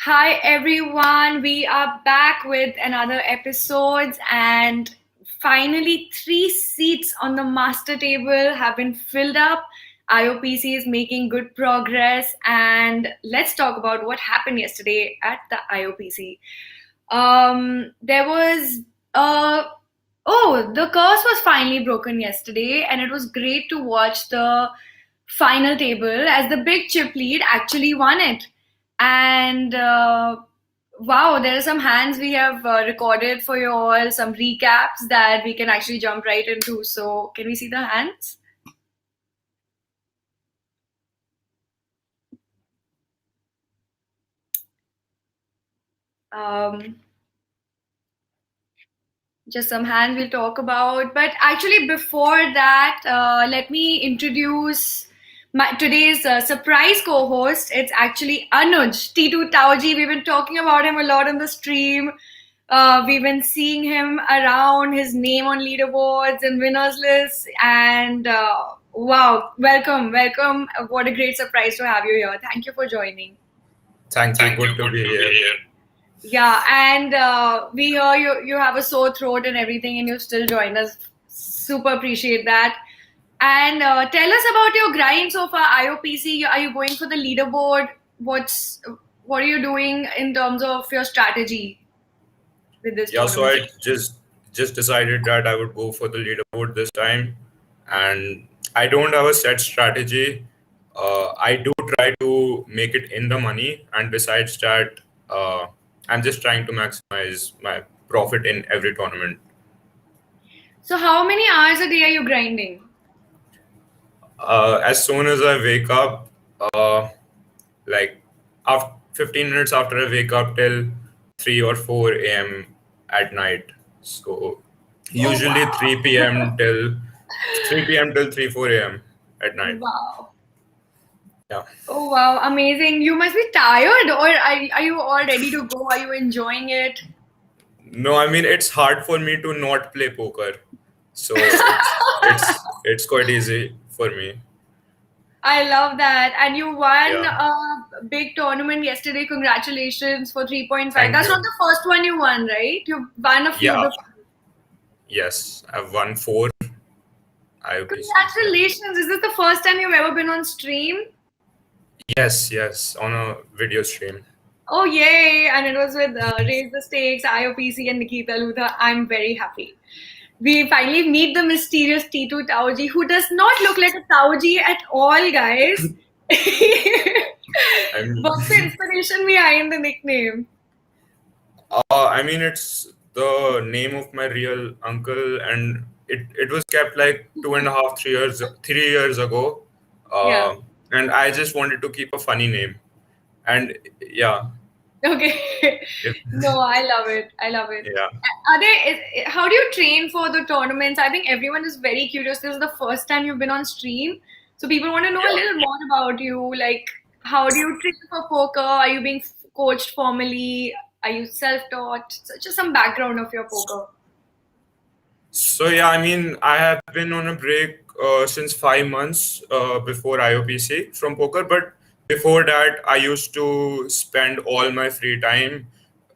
Hi everyone, we are back with another episode, and finally 3 seats on the master table have been filled up. IOPC is making good progress, and let's talk about what happened yesterday at the IOPC. There was the curse was finally broken yesterday, and it was great to watch the final table as the big chip lead actually won it. And wow, there are some hands we have recorded for you all, some recaps that we can actually jump right into. So, can we see the hands? Um, just some hands we'll talk about. But actually, before that, let me introduce today's surprise co-host. It's actually Anuj, T2 Tauji. We've been talking about him a lot on the stream. We've been seeing him around, his name on leaderboards and winners lists. And wow, welcome. What a great surprise to have you here. Thank you for joining. Thank you. Good to be here. Yeah, and we hear you have a sore throat and everything, and you still join us. Super appreciate that. And tell us about your grind so far. IOPC, are you going for the leaderboard? What are you doing in terms of your strategy with this Yeah, so tournament? I just decided that I would go for the leaderboard this time, and I don't have a set strategy. I do try to make it in the money, and besides that, I'm just trying to maximize my profit in every tournament. So, how many hours a day are you grinding? As soon as I wake up, like after 15 minutes after I wake up till 3 or 4 a.m. at night. So Oh usually wow! 3 p.m. till 3 4 a.m. at night. Wow! Yeah. Oh wow! Amazing. You must be tired, or are you all ready to go? Are you enjoying it? No, I mean it's hard for me to not play poker. So it's quite easy for me. I love that. And you won Yeah. a big tournament yesterday. Congratulations for 3.5. Thank That's not you. the first one you won, right? You won a few Yeah. before. Yes. I've won 4 IOPC. Yeah. Congratulations. Is this the first time you've ever been on stream? Yes, on a video stream. Oh, yay. And it was with Raise the Stakes, IOPC, and Nikita Luther. I'm very happy. We finally meet the mysterious T2 Tauji, who does not look like a Tauji at all, guys. I'm What's the inspiration behind the nickname? I mean, it's the name of my real uncle, and it was kept like 2.5, 3 years ago, Yeah. uh, and I just wanted to keep a funny name, and yeah, Okay. if, No, I love it. I love it. yeah, How do you train for the tournaments? I think everyone is very curious. This is the first time you've been on stream. So people want to know a yeah. little more about you. Like, how do you train for poker? Are you being coached formally? Are you self-taught? So just some background of your poker. So yeah, I mean, I have been on a break since 5 months before IOPC from poker, but before that, I used to spend all my free time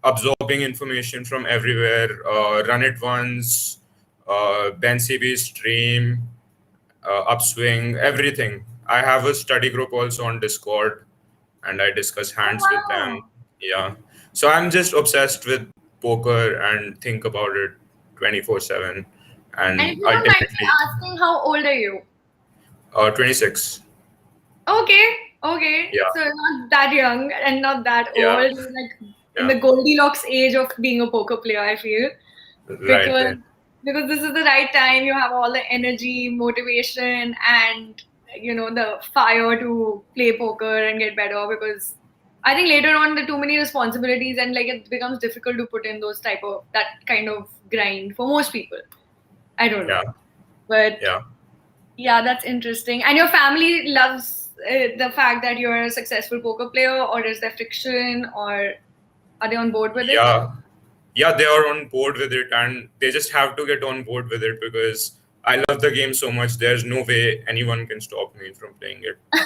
absorbing information from everywhere. Run It Once, Ben CB's stream, Upswing, everything. I have a study group also on Discord, and I discuss Oh, hands with them. wow. Yeah, so I'm just obsessed with poker and think about it 24/7, And if and you don't mind me ultimately, asking, how old are you? 26. Okay, okay. Yeah, So not that young and not that yeah, old. Like in yeah. the Goldilocks age of being a poker player, I feel. Right, because right. because this is the right time. You have all the energy, motivation, and the fire to play poker and get better. Because I think later on, the too many responsibilities and like it becomes difficult to put in that kind of grind for most people. I don't Yeah, know, but yeah, yeah, that's interesting. And your family loves the fact that you're a successful poker player, or is there friction, or are they on board with it? yeah. Yeah, they are on board with it, and they just have to get on board with it because I love the game so much. There's no way anyone can stop me from playing it. So,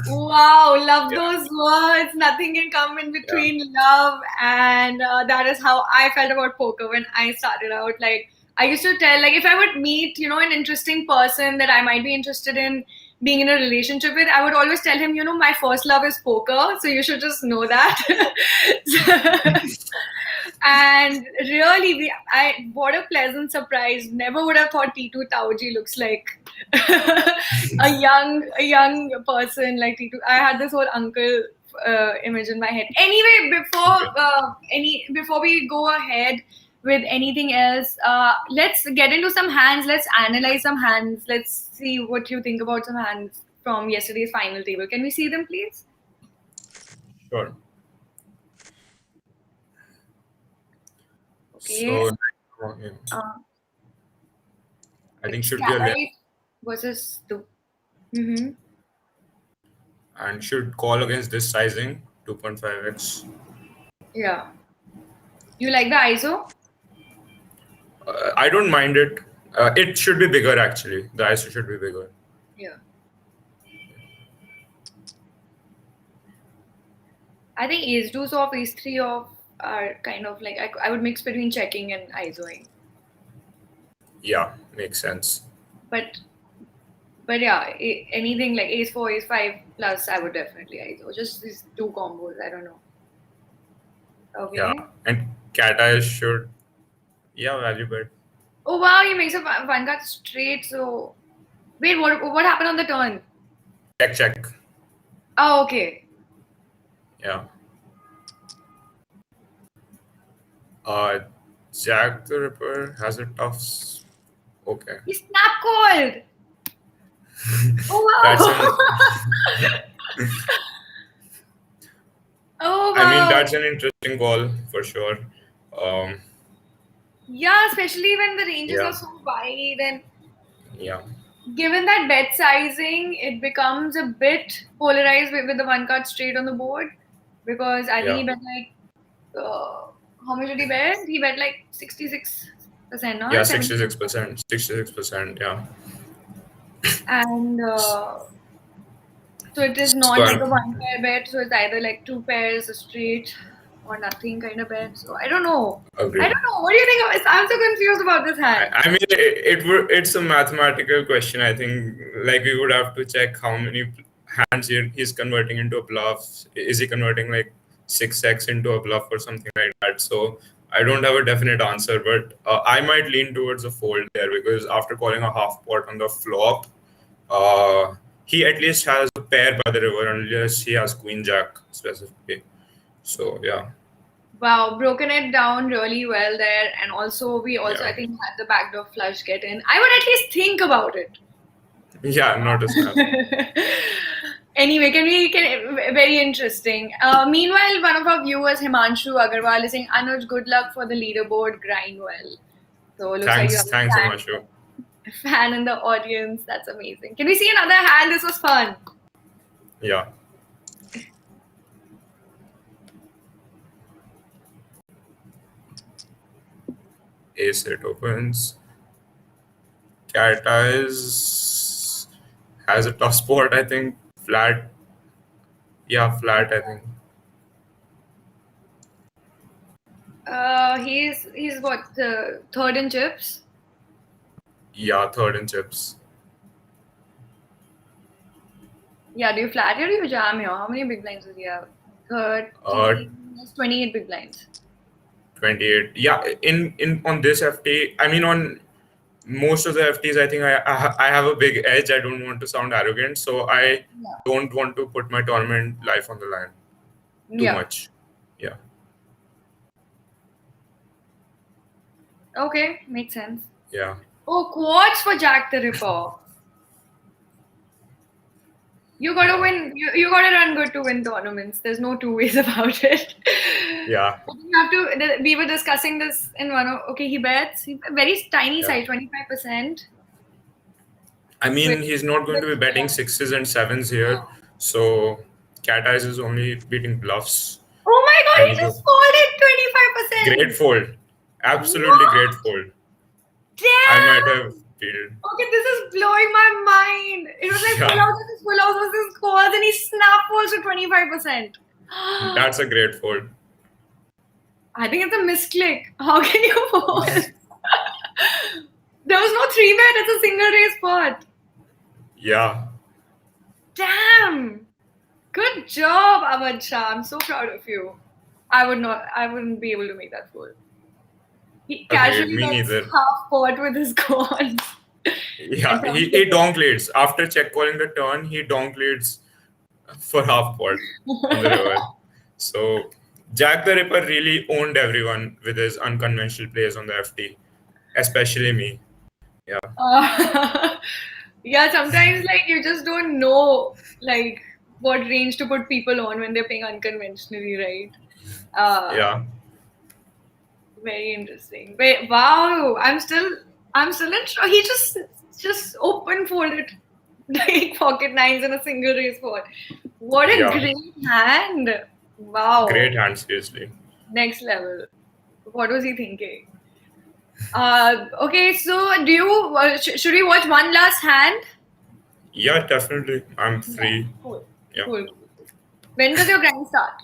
yeah. Wow, love Yeah. those words. Nothing can come in between love, and that is how I felt about poker when I started out. Like I used to tell, like if I would meet, an interesting person that I might be interested in being in a relationship with, I would always tell him, my first love is poker, so you should just know that. And really, what a pleasant surprise. Never would have thought T2 Tauji looks like a young person like T2. I had this whole uncle image in my head. Anyway, before we go ahead with anything else, let's get into some hands. Let's analyze some hands. Let's see what you think about some hands from yesterday's final table. Can we see them, please? Sure. Okay. So, I think should be a Skylight versus the. Mm-hmm. and should call against this sizing 2.5x. Yeah. You like the ISO? I don't mind it. It should be bigger actually. The ISO should be bigger. Yeah. I think ace deuce off, ace three off are kind of like I would mix between checking and ISOing. Yeah, makes sense. But yeah, anything like ace four, ace five plus, I would definitely ISO. Just these two combos. I don't know. Okay. Yeah, and cat eyes should. Yeah, value bet. Oh wow, he makes a one card straight. So wait, what happened on the turn? Check. Oh, okay. Yeah. Jack the Ripper has a tough. Okay. He snap called. Oh wow. Oh wow. I mean, that's an interesting call for sure. Yeah, especially when the ranges Yeah. are so wide, and Yeah. given that bet sizing, it becomes a bit polarized with the one card straight on the board, because I think he bet like how much did he bet? He bet like 66%, no? Yeah, 66%. 66%. Yeah. And so it is not like a one pair bet. So it's either like two pairs, a straight, or nothing kind of bet. So I don't know. Agreed. I don't know. What do you think of it? I'm so confused about this hand. I mean, it's a mathematical question. I think like we would have to check how many hands he's converting into a bluff. Is he converting like 6x into a bluff or something like that? So I don't have a definite answer, but I might lean towards a fold there, because after calling a half pot on the flop, he at least has a pair by the river, unless he has queen jack specifically. So yeah. Wow, broken it down really well there, and also we Yeah. I think had the backdoor flush get in. I would at least think about it. Yeah, not a snap. Anyway, very interesting. Meanwhile, one of our viewers, Himanshu Agarwal, is saying, Anuj, good luck for the leaderboard, grind well. So looks like you have Thanks so a much. fan in the audience. That's amazing. Can we see another hand? This was fun. Yeah. Ace it opens. Cat eyes has a tough spot, I think. Flat. Yeah, flat, I think. He's what, third in chips? Yeah, third in chips. Yeah, do you flat here or do you jam here? How many big blinds does he have? 28 big blinds. 28. Yeah, in on this FT, I mean on most of the FTs, I think I have a big edge. I don't want to sound arrogant, so I don't want to put my tournament life on the line too much. Yeah. Okay, makes sense. Yeah. Oh, quads for Jack the Ripper. You gotta win. You gotta run good to win tournaments. There's no two ways about it. Yeah. You have to. We were discussing this in one of. Okay, he bets very tiny size, 25%. I mean, he's not going to be betting sixes and sevens here, so cat eyes is only beating bluffs. Oh my god, he just folded 25%. Great fold. Absolutely great fold. I might Damn! have peeled. Okay, this is blowing my mind. It was like Yeah, full house versus scores, and he snapped folds to 25%. that's a great fold. I think it's a misclick. How can you fold? There was no 3-bet, it's a single raise pot. Yeah, Damn! Good job, Aman Shah. I'm so proud of you. I wouldn't be able to make that fold. He agreed. casually Me gets neither. half pot with his cards. Yeah, he donk leads. After check calling the turn, he donk leads for half pot on the river. So Jack the Ripper really owned everyone with his unconventional plays on the FT, especially me. Yeah, Yeah, sometimes like you just don't know like what range to put people on when they're playing unconventionally, right? yeah, Very interesting. Wait, wow, I'm still in shock. He just open folded like pocket nines in a single raise pot. What a yeah. great hand! Wow, Great hand, seriously. next level. What was he thinking? Okay, so do you should we watch one last hand? Yeah, definitely. I'm Yeah, free. cool, Yeah. cool. When does your grind start?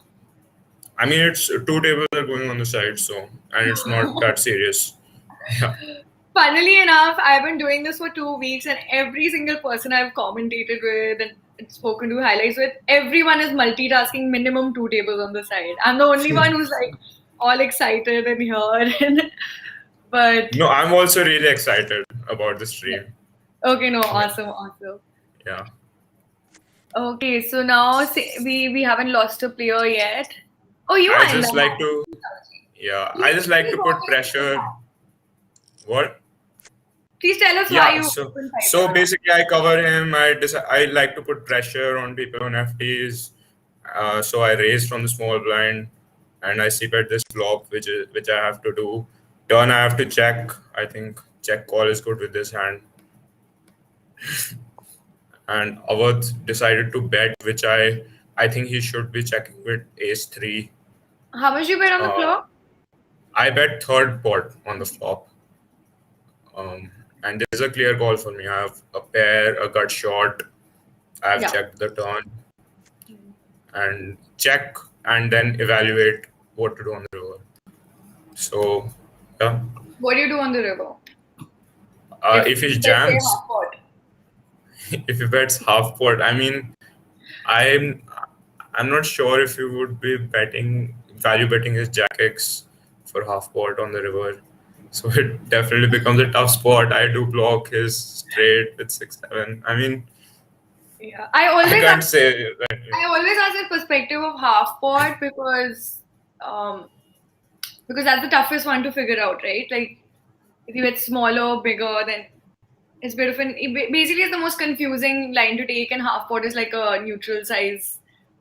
I mean, it's two tables are going on the side, so, and it's not that serious. Yeah. Funnily enough, I've been doing this for 2 weeks, and every single person I've commentated with and spoken to highlights with, everyone is multitasking minimum 2 tables on the side. I'm the only one who's like all excited and here. But No, I'm also really excited about the stream. okay, no, Yeah. awesome. Yeah. Okay, so now we haven't lost a player yet. Oh, you I are in just the like to, yeah, I just like to put pressure. What? Please tell us why Yeah, you so open so Piper. basically I cover him. I like to put pressure on people on FTs. So I raise from the small blind, and I see bet this flop, which I have to do. Turn I have to check. I think check call is good with this hand. And Awadh decided to bet, which I think he should be checking with ace three. How much you bet on the Uh, flop? I bet third pot on the flop. And there's a clear call for me. I have a pair, a gut shot. I have Yeah. checked the turn and check and then evaluate what to do on the river. So, yeah. What do you do on the river? If he Let's say jams, half pot. if he bets half pot, I mean, I'm I'm not sure if he would be value betting his Jack X for half pot on the river. So it definitely becomes a tough spot. I do block his straight with 6-7. I mean, Yeah, I can't say that. I always ask the perspective of half pot because that's the toughest one to figure out, right? Like if you get smaller, bigger, then it's bit of basically it's the most confusing line to take, and half pot is like a neutral size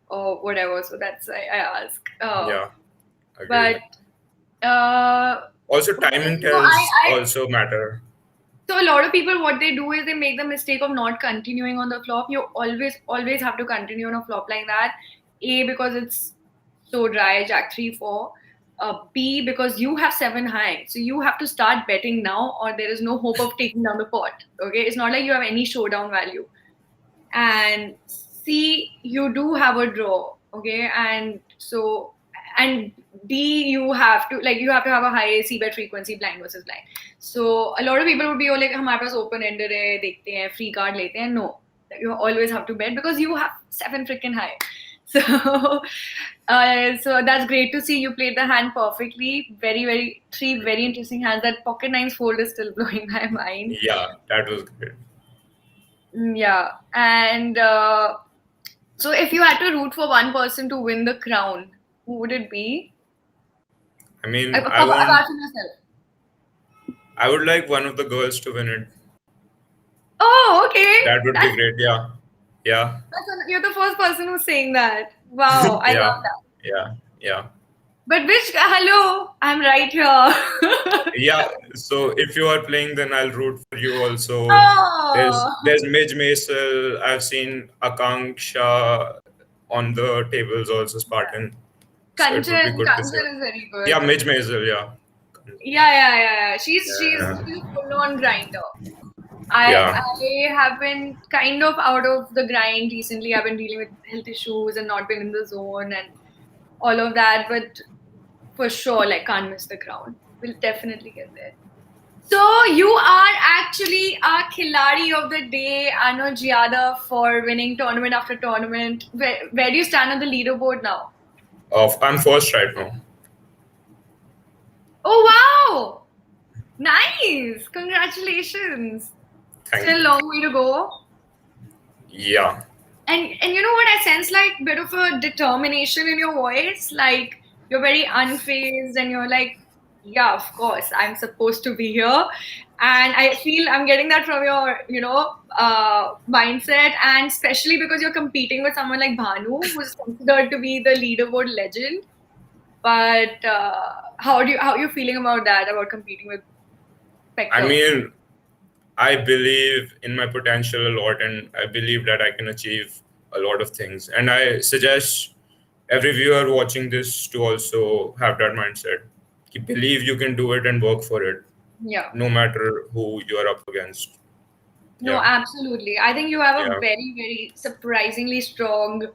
or whatever. So that's why I ask. Yeah, agreed. But Also, timing so tells also matter. So a lot of people, what they do is they make the mistake of not continuing on the flop. You always have to continue on a flop like that. A, because it's so dry, Jack 3-4. B, because you have 7 high. So you have to start betting now, or there is no hope of taking down the pot. Okay, it's not like you have any showdown value. And C, you do have a draw. Okay, and D, you have to have a high C bet frequency blind versus blind. So a lot of people would be like, हमारे पास open ended है, देखते हैं, free card लेते हैं. No, you always have to bet because you have 7 freaking high. So, so that's great to see. You played the hand perfectly. Three very interesting hands. That pocket nines fold is still blowing my mind. Yeah, that was great. Yeah, and so if you had to root for one person to win the crown, who would it be? I mean, Apart from yourself. I would like one of the girls to win it. Oh, okay. That would be great. Yeah. Yeah. You're the first person who's saying that. Wow, I love that. Yeah. But hello, I'm right here. Yeah. So if you are playing, then I'll root for you also. Oh. There's Midge Maisel. I've seen Akanksha on the tables also, Spartan. So it would be good to see. Kanchan is very good. Yeah, Midge Maisel. Yeah. Yeah. She's Yeah. a full-on grinder. Yeah. I have been kind of out of the grind recently. I've been dealing with health issues and not been in the zone and all of that, but for sure, like, can't miss the ground. We'll definitely get there. So you are actually our Khiladi of the day, Anuj Yadav, for winning tournament after tournament. Where do you stand on the leaderboard now? I'm first right now. Oh wow! Nice! Congratulations! Thank Still you. a long way to go. Yeah. And you know what? I sense like a bit of a determination in your voice. Like you're very unfazed and you're like, yeah, of course, I'm supposed to be here. And I feel I'm getting that from your, mindset. And especially because you're competing with someone like Bhanu, who's considered to be the leaderboard legend. But how are you feeling about that? About competing with I Pector? mean, I believe in my potential a lot, and I believe that I can achieve a lot of things. And I suggest every viewer watching this to also have that mindset. You believe you can do it and work for it, Yeah. no matter who you are up against. No, Yeah. absolutely. I think you have a Yeah. very, very surprisingly strong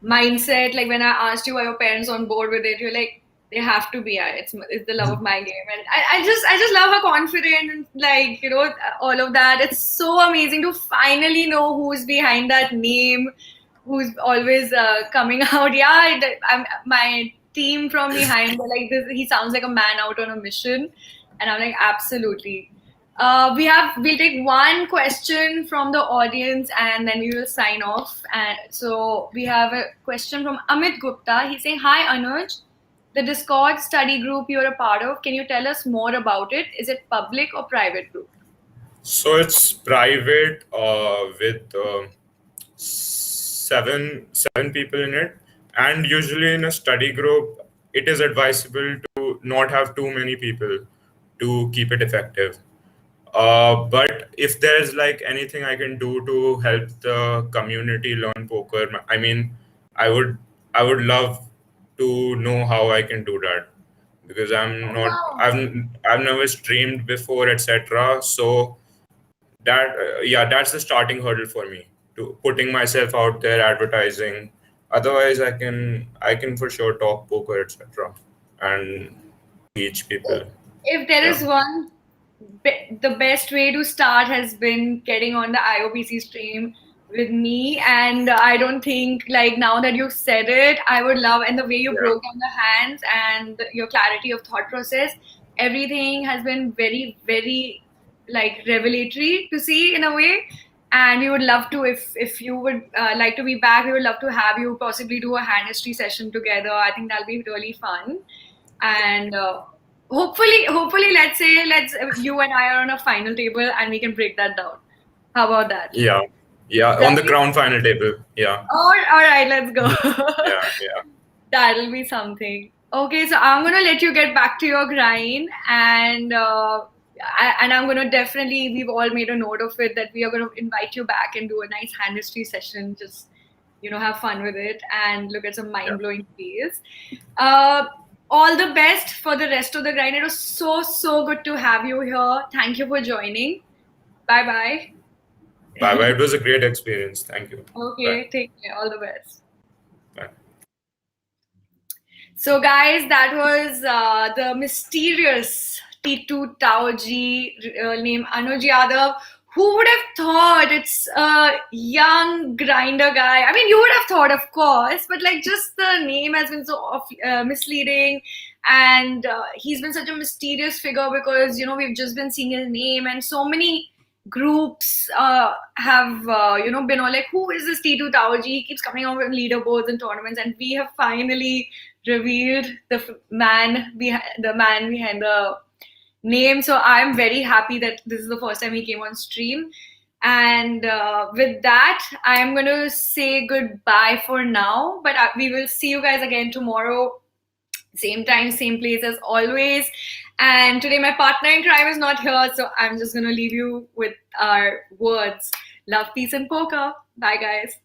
mindset. Like when I asked you, are your parents on board with it? You're like, they have to be. It's the love of my game, and I just love how confident and like all of that. It's so amazing to finally know who's behind that name, who's always coming out. Yeah, my team from behind. They're like this. He sounds like a man out on a mission, and I'm like, absolutely. We'll take one question from the audience and then we will sign off. And so we have a question from Amit Gupta. He's saying, "Hi Anuj, the Discord study group you're a part of. Can you tell us more about it? Is it public or private group?" So it's private with seven people in it, and usually in a study group, it is advisable to not have too many people to keep it effective. But if there's like anything I can do to help the community learn poker, I mean, I would I would love to know how I can do that because Oh, wow. I've never streamed before, etc. So that's the starting hurdle for me to putting myself out there, advertising. Otherwise, I can for sure talk poker, etc. and teach people. If there Yeah. is one, the best way to start has been getting on the IOPC stream with me. And I don't think, like, now that you've said it, I would love, and the way you Yeah. broke down the hands and your clarity of thought process, everything has been very, very, like, revelatory to see in a way. And we would love to, if you would like to be back, we would love to have you possibly do a hand history session together. I think that'll be really fun. And hopefully, let's you and I are on a final table and we can break that down. How about that? Yeah. Yeah. On the Right? crown final table. Yeah. All right, let's go. Yeah. Yeah. That'll be something. Okay, so I'm gonna let you get back to your grind, and I'm gonna definitely. We've all made a note of it that we are gonna invite you back and do a nice hand history session. Just have fun with it and look at some mind blowing plays. Uh, all the best for the rest of the grind. It was so good to have you here. Thank you for joining. Bye bye. Bye bye. It was a great experience. Thank you. Bye. Okay, take care. All the best. Bye. So, guys, that was the mysterious T2 Tauji, named Anuj Yadav. Who would have thought? It's a young grinder guy. I mean, you would have thought, of course, but like just the name has been so misleading. And he's been such a mysterious figure because, we've just been seeing his name and so many groups have, been all like, who is this T2 Tauji? He keeps coming out with leaderboards and tournaments. And we have finally revealed the man behind the name. So I'm very happy that this is the first time he came on stream. And with that, I'm going to say goodbye for now. But we will see you guys again tomorrow. Same time, same place as always. And today my partner in crime is not here. So I'm just going to leave you with our words. Love, peace, and poker. Bye, guys.